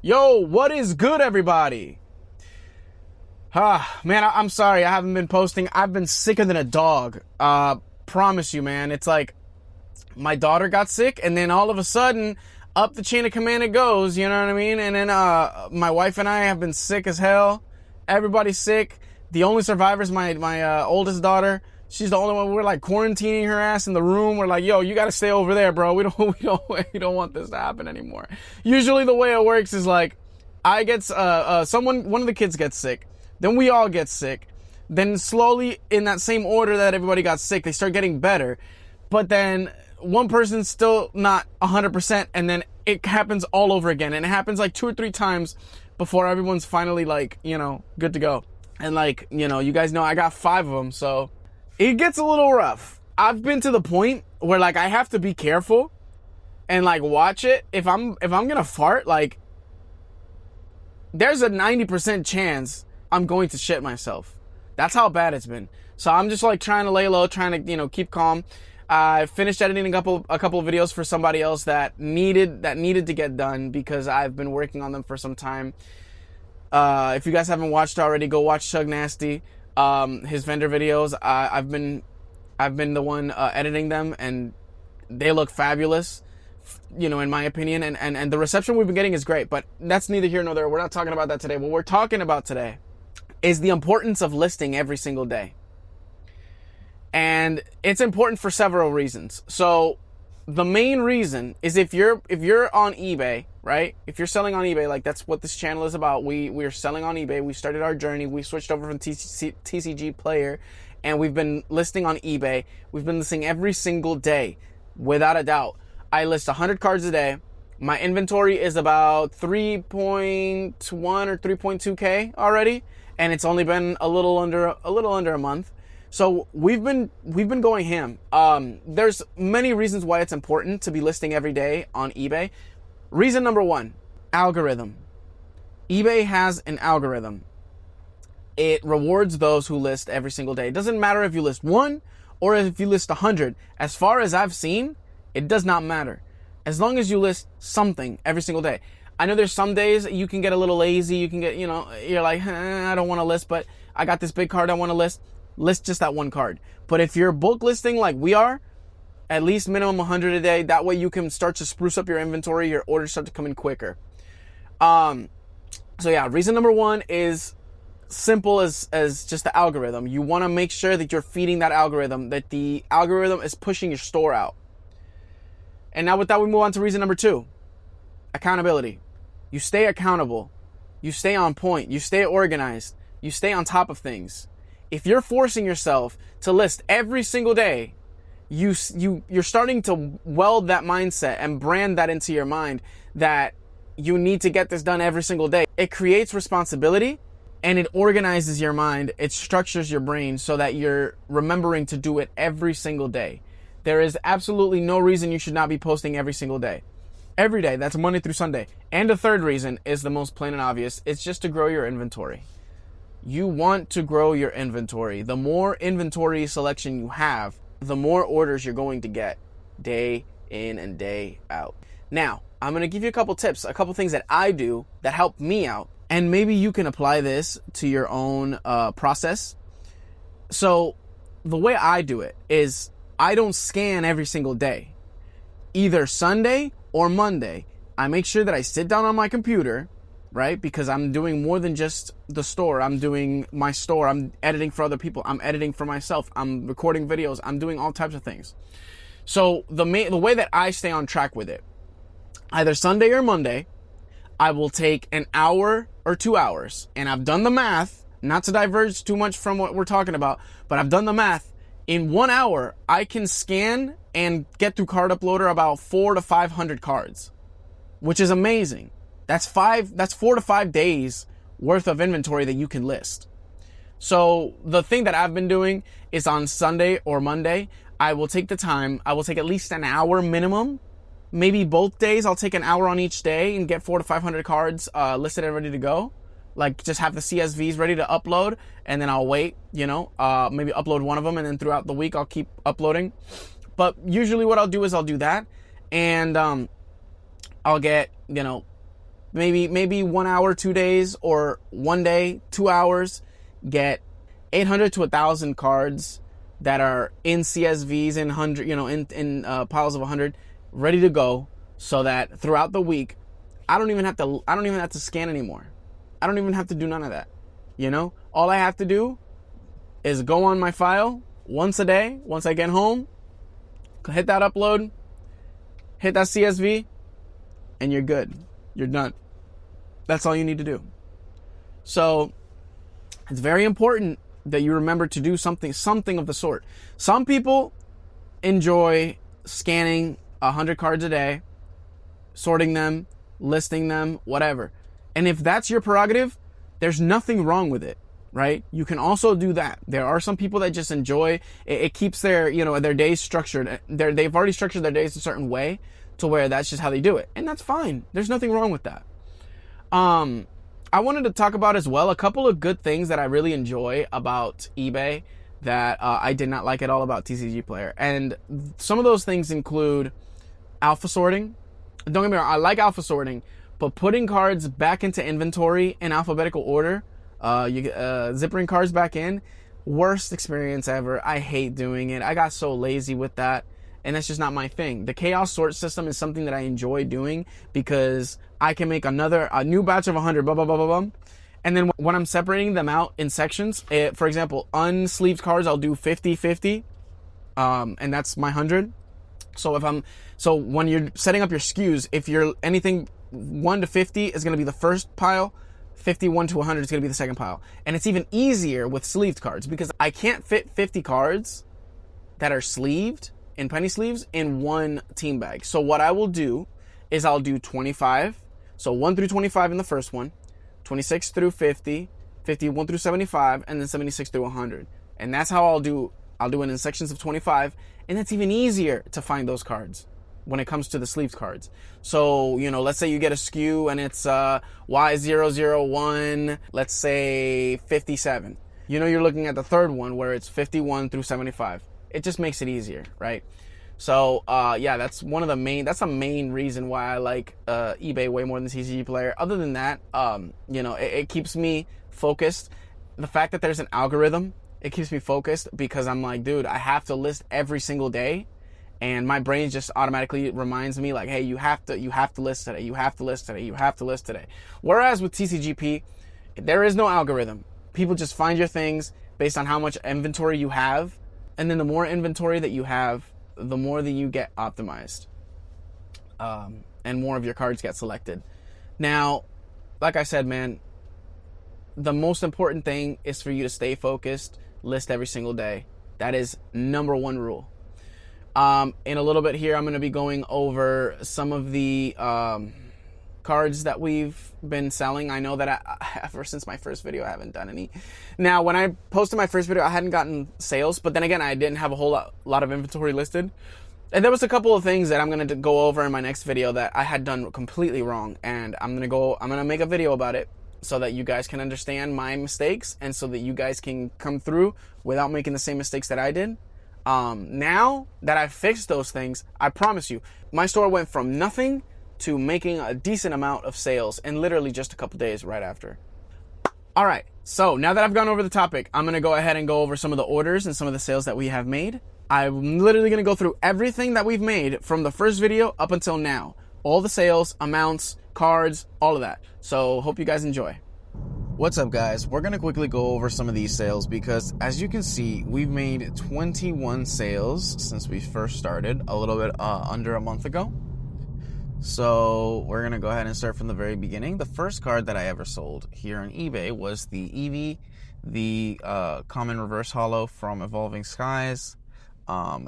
Yo, what is good, everybody? Man, I'm sorry I haven't been posting. I've been sicker than a dog. Promise you, man. It's like my daughter got sick, and then all of a sudden, up the chain of command it goes, you know what I mean? And then my wife and I have been sick as hell. Everybody's sick. The only survivor is my oldest daughter. She's the only one. We're like quarantining her ass in the room. We're like, yo, you gotta stay over there, bro. We don't want this to happen anymore. Usually the way it works is like, one of the kids gets sick, then we all get sick, then slowly in that same order that everybody got sick, they start getting better, but then one person's still not 100%, and then it happens all over again, and it happens like 2 or 3 times before everyone's finally like, good to go. And like, you guys know I got 5 of them, so it gets a little rough. I've been to the point where like I have to be careful and like watch it. If I'm gonna fart, like there's a 90% chance I'm going to shit myself. That's how bad it's been. So I'm just like trying to lay low, trying to, keep calm. I finished editing a couple of videos for somebody else that needed to get done because I've been working on them for some time. If you guys haven't watched already, go watch Chug Nasty. His vendor videos. I've been the one editing them, and they look fabulous, in my opinion, and the reception we've been getting is great, but that's neither here nor there. We're not talking about that today. What we're talking about today is the importance of listing every single day. And it's important for several reasons. So the main reason is if you're on eBay, right? If you're selling on eBay, like that's what this channel is about. We're selling on eBay. We started our journey. We switched over from TCG Player, and we've been listing on eBay. We've been listing every single day, without a doubt. I list 100 cards a day. My inventory is about 3.1 or 3.2K already, and it's only been a little under a month. So we've been going ham. There's many reasons why it's important to be listing every day on eBay. Reason number 1, algorithm. eBay has an algorithm. It rewards those who list every single day. It doesn't matter if you list 1 or if you list 100. As far as I've seen, it does not matter. As long as you list something every single day. I know there's some days you can get a little lazy. You can get, you're like, I don't want to list, but I got this big card I want to list. List just that one card. But if you're bulk listing like we are, at least minimum 100 a day. That way you can start to spruce up your inventory. Your orders start to come in quicker. So yeah, reason number 1 is simple as just the algorithm. You want to make sure that you're feeding that algorithm, that the algorithm is pushing your store out. And now with that, we move on to reason number 2, accountability. You stay accountable. You stay on point. You stay organized. You stay on top of things. If you're forcing yourself to list every single day, you're starting to weld that mindset and brand that into your mind that you need to get this done every single day. It creates responsibility, and it organizes your mind. It structures your brain so that you're remembering to do it every single day. There is absolutely no reason you should not be posting every single day. Every day, that's Monday through Sunday. And the third reason is the most plain and obvious. It's just to grow your inventory. You want to grow your inventory. The more inventory selection you have, the more orders you're going to get day in and day out. Now, I'm going to give you a couple tips, a couple things that I do that help me out, and maybe you can apply this to your own process. So the way I do it is I don't scan every single day. Either Sunday or Monday, I make sure that I sit down on my computer, right? Because I'm doing more than just the store. I'm doing my store. I'm editing for other people. I'm editing for myself. I'm recording videos. I'm doing all types of things. So the way that I stay on track with it, either Sunday or Monday, I will take an hour or 2 hours. And I've done the math, not to diverge too much from what we're talking about, but I've done the math. In 1 hour, I can scan and get through Card Uploader about 400 to 500 cards, which is amazing. That's 4 to 5 days worth of inventory that you can list. So the thing that I've been doing is on Sunday or Monday, I will take the time. I will take at least an hour minimum. Maybe both days, I'll take an hour on each day and get 400 to 500 cards listed and ready to go. Like just have the CSVs ready to upload, and then I'll wait, maybe upload one of them, and then throughout the week I'll keep uploading. But usually what I'll do is I'll do that, and I'll get, maybe 1 hour, 2 days, or 1 day, 2 hours, get 800 to 1,000 cards that are in CSVs, in 100, in piles of 100, ready to go, so that throughout the week, I don't even have to scan anymore. I don't even have to do none of that. All I have to do is go on my file once a day. Once I get home, hit that upload, hit that CSV, and you're good. You're done. That's all you need to do. So it's very important that you remember to do something of the sort. Some people enjoy scanning 100 cards a day, sorting them, listing them, whatever. And if that's your prerogative, there's nothing wrong with it, right? You can also do that. There are some people that just enjoy it. Keeps their, their days structured. They've already structured their days a certain way to where that's just how they do it. And that's fine. There's nothing wrong with that. I wanted to talk about as well a couple of good things that I really enjoy about eBay that I did not like at all about TCG Player. And some of those things include alpha sorting. Don't get me wrong, I like alpha sorting, but putting cards back into inventory in alphabetical order, zippering cards back in, worst experience ever. I hate doing it. I got so lazy with that, and that's just not my thing. The chaos sort system is something that I enjoy doing because I can make a new batch of 100, blah, blah, blah, blah, blah. And then when I'm separating them out in sections, for example, unsleeved cards, I'll do 50-50, and that's my 100. So when you're setting up your SKUs, if you're anything 1 to 50 is going to be the first pile, 51 to 100 is going to be the second pile. And it's even easier with sleeved cards because I can't fit 50 cards that are sleeved in penny sleeves in one team bag. So what I will do is I'll do 25. So 1 through 25 in the first one, 26 through 50, 51 through 75, and then 76 through 100. And that's how I'll do it in sections of 25. And it's even easier to find those cards when it comes to the sleeved cards. So, let's say you get a SKU and it's Y001, let's say 57. You're looking at the third one where it's 51 through 75. It just makes it easier, right? So, that's the main reason why I like eBay way more than TCG Player. Other than that, it keeps me focused. The fact that there's an algorithm, it keeps me focused because I'm like, dude, I have to list every single day. And my brain just automatically reminds me like, hey, you have to list today. You have to list today. You have to list today. Whereas with TCGP, there is no algorithm. People just find your things based on how much inventory you have. And then the more inventory that you have, the more that you get optimized. And more of your cards get selected. Now, like I said, man, the most important thing is for you to stay focused, list every single day. That is number one rule. In a little bit here, I'm going to be going over some of the cards that we've been selling. I know that ever since my first video, I haven't done any. Now, when I posted my first video, I hadn't gotten sales, but then again, I didn't have a whole lot of inventory listed. And there was a couple of things that I'm going to go over in my next video that I had done completely wrong. And I'm going to make a video about it so that you guys can understand my mistakes and so that you guys can come through without making the same mistakes that I did. Now that I've fixed those things, I promise you, my store went from nothing to making a decent amount of sales in literally just a couple days right after. All right, so now that I've gone over the topic, I'm going to go ahead and go over some of the orders and some of the sales that we have made. I'm literally going to go through everything that we've made from the first video up until now. All the sales, amounts, cards, all of that. So hope you guys enjoy. What's up, guys? We're going to quickly go over some of these sales because, as you can see, we've made 21 sales since we first started a little bit under a month ago. So we're going to go ahead and start from the very beginning. The first card that I ever sold here on eBay was the Eevee, the common reverse holo from Evolving Skies.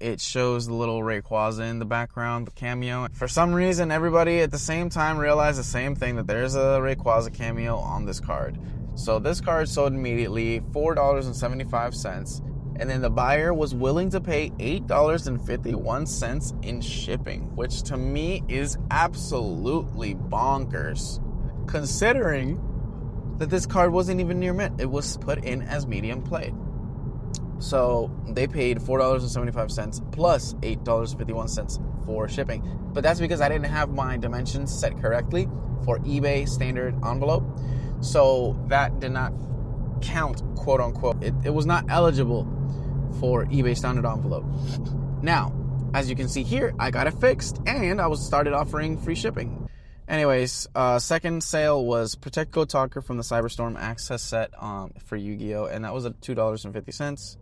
It shows the little Rayquaza in the background, the cameo. For some reason, everybody at the same time realized the same thing, that there's a Rayquaza cameo on this card. So this card sold immediately, $4.75, and then the buyer was willing to pay $8.51 in shipping, which to me is absolutely bonkers, considering that this card wasn't even near mint. It was put in as medium played. So they paid $4.75 plus $8.51 for shipping. But that's because I didn't have my dimensions set correctly for eBay standard envelope. So that did not count, quote unquote. It was not eligible for eBay standard envelope. Now, as you can see here, I got it fixed and I was started offering free shipping. Anyways, second sale was Protect Go Talker from the Cyberstorm Access set for Yu-Gi-Oh! And that was at $2.50.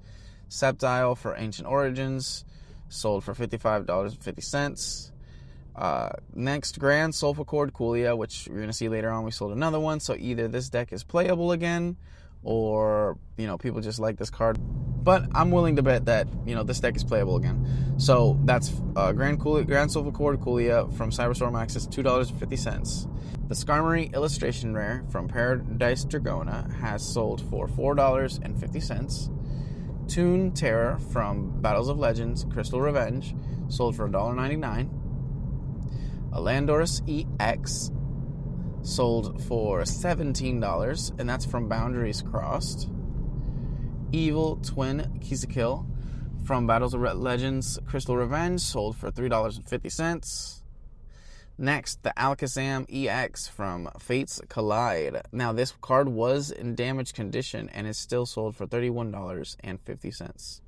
Septile for Ancient Origins sold for $55.50. Next, Grand Soulful Chord Coolio, which we're going to see later on. We sold another one. So either this deck is playable again or, people just like this card. But I'm willing to bet that, this deck is playable again. So that's Grand Soulful Chord Coolio from Cyberstorm Access, $2.50. The Skarmory Illustration Rare from Paradise Dragona has sold for $4.50. Toon Terror from Battles of Legends, Crystal Revenge, sold for $1.99. Alandorus EX sold for $17, and that's from Boundaries Crossed. Evil Twin Kizakill from Battles of Legends, Crystal Revenge, sold for $3.50. Next, the Alakazam EX from Fates Collide. Now, this card was in damaged condition and is still sold for $31.50.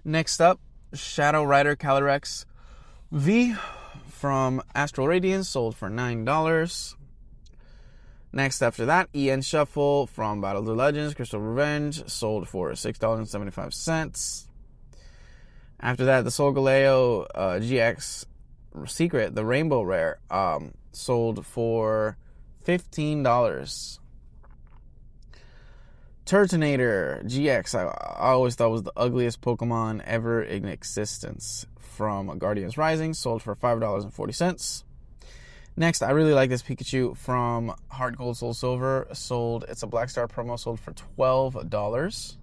Next up, Shadow Rider Calyrex V from Astral Radiance, sold for $9. Next after that, EN Shuffle from Battles of Legends, Crystal Revenge, sold for $6.75. After that, the Solgaleo GX Secret, the Rainbow Rare, sold for $15. Turtonator GX, I always thought was the ugliest Pokemon ever in existence, from Guardians Rising, sold for $5.40. Next, I really like this Pikachu from Heart Gold Soul Silver, it's a Black Star promo, sold for $12.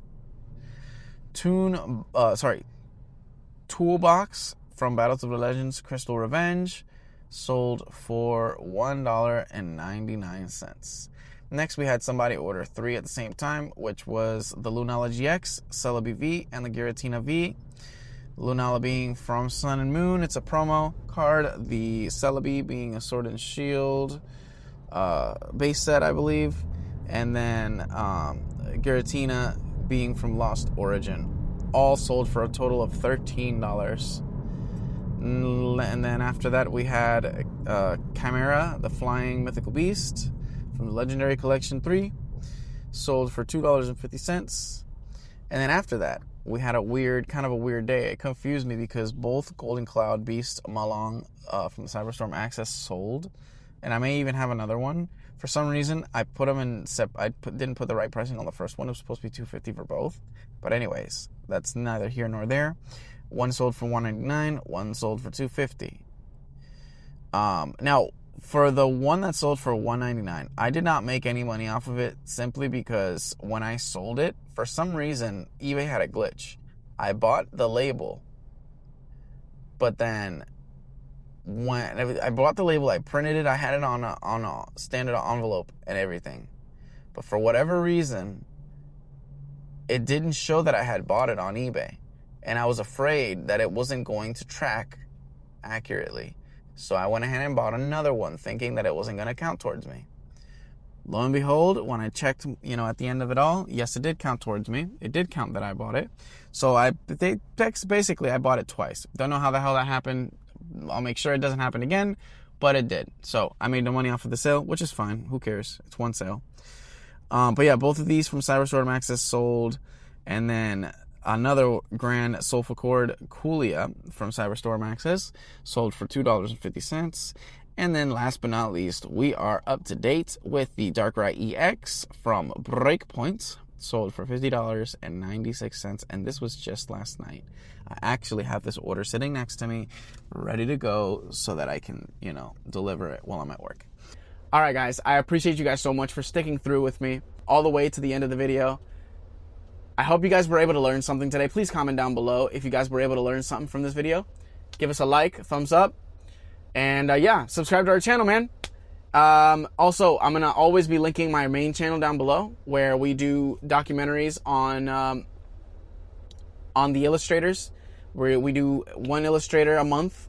Toolbox from Battles of the Legends, Crystal Revenge, sold for $1.99. Next, we had somebody order 3 at the same time, which was the Lunala GX, Celebi V, and the Giratina V. Lunala being from Sun and Moon, it's a promo card. The Celebi being a Sword and Shield base set, I believe. And then Giratina being from Lost Origin. All sold for a total of $13. And then after that, we had Chimera, the Flying Mythical Beast from the Legendary Collection 3, sold for $2.50. And then after that, we had a weird day. It confused me because both Golden Cloud Beast Malong from the Cyberstorm Access sold, and I may even have another one. For some reason, I put them in. Didn't put the right pricing on the first one. It was supposed to be $250 for both. But anyways, that's neither here nor there. One sold for $199. One sold for $250. Now, for the one that sold for $199, I did not make any money off of it simply because when I sold it, for some reason, eBay had a glitch. I bought the label, but then when I bought the label, I printed it, I had it on a standard envelope and everything. But for whatever reason, it didn't show that I had bought it on eBay. And I was afraid that it wasn't going to track accurately. So I went ahead and bought another one, thinking that it wasn't going to count towards me. Lo and behold, when I checked, at the end of it all, yes, it did count towards me. It did count that I bought it. So basically I bought it twice. Don't know how the hell that happened. I'll make sure it doesn't happen again, but it did. So I made no money off of the sale, which is fine. Who cares? It's one sale. But yeah, both of these from Cyberstorm Access sold, and then another Grand Soulful Chord Coolio from Cyberstorm Access sold for $2.50. And then last but not least, we are up to date with the Darkrai EX from Breakpoint, sold for $50.96. And this was just last night. I actually have this order sitting next to me, ready to go so that I can, deliver it while I'm at work. All right, guys, I appreciate you guys so much for sticking through with me all the way to the end of the video. I hope you guys were able to learn something today. Please comment down below if you guys were able to learn something from this video. Give us a like, thumbs up, and yeah, subscribe to our channel, man. Also, I'm going to always be linking my main channel down below where we do documentaries on on the illustrators. We do one illustrator a month,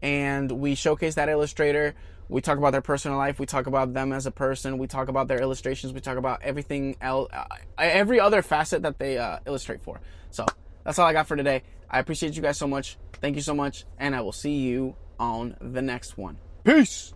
and we showcase that illustrator. We talk about their personal life. We talk about them as a person. We talk about their illustrations. We talk about everything else, every other facet that they illustrate for. So that's all I got for today. I appreciate you guys so much. Thank you so much, and I will see you on the next one. Peace!